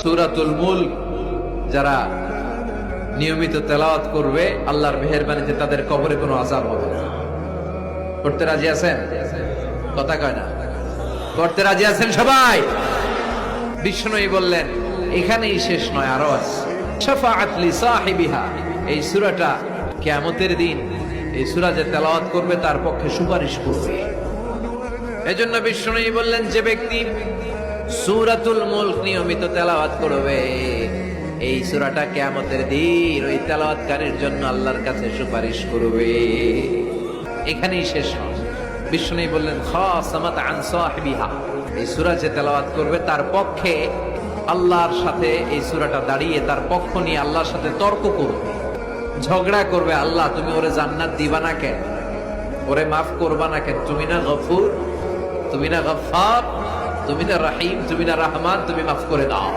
সূরাতুল মুলক যারা নিয়মিত তেলাওয়াত করবে আল্লাহর মেহেরবানিতে তাদের কবরে কোনো আযাব হবে না। করতে রাজি আছেন? কথা কয় না। করতে রাজি আছেন সবাই? বিষ্ণুই বললেন এখানেই শেষ নয়, আরো আছে। শাফাআত লি সাহিবিহা, এই সূরাটা কিয়ামতের দিন এই সূরা যে তেলাওয়াত করবে তার পক্ষে সুপারিশ করবে। এজন্য বিষ্ণুই বললেন যে ব্যক্তি সূরাতুল মুলক নিয়মিত তেলাওয়াত করবে এই সূরাটা কিয়ামতের দিন ওই তেলাওয়াতকারীর জন্য আল্লাহর কাছে সুপারিশ করবে। এখানেই শেষ নয়। বিষ্ণুই বললেন খাসামাত আন সাহিবিহা, এই সূরা যে তেলাওয়াত করবে তার পক্ষে আল্লাহর সাথে এই সূরাটা দাঁড়িয়ে তার পক্ষ নিয়ে আল্লাহর সাথে তর্ক করবে, ঝগড়া করবে। আল্লাহ তুমি ওরে জান্নাত দিবা না কেন, ওরে মাফ করবা না কেন? তুমি না গফুর, তুমি না গফফার, তুমি না রহিম, তুমি না রহমান, তুমি মাফ করে দাও।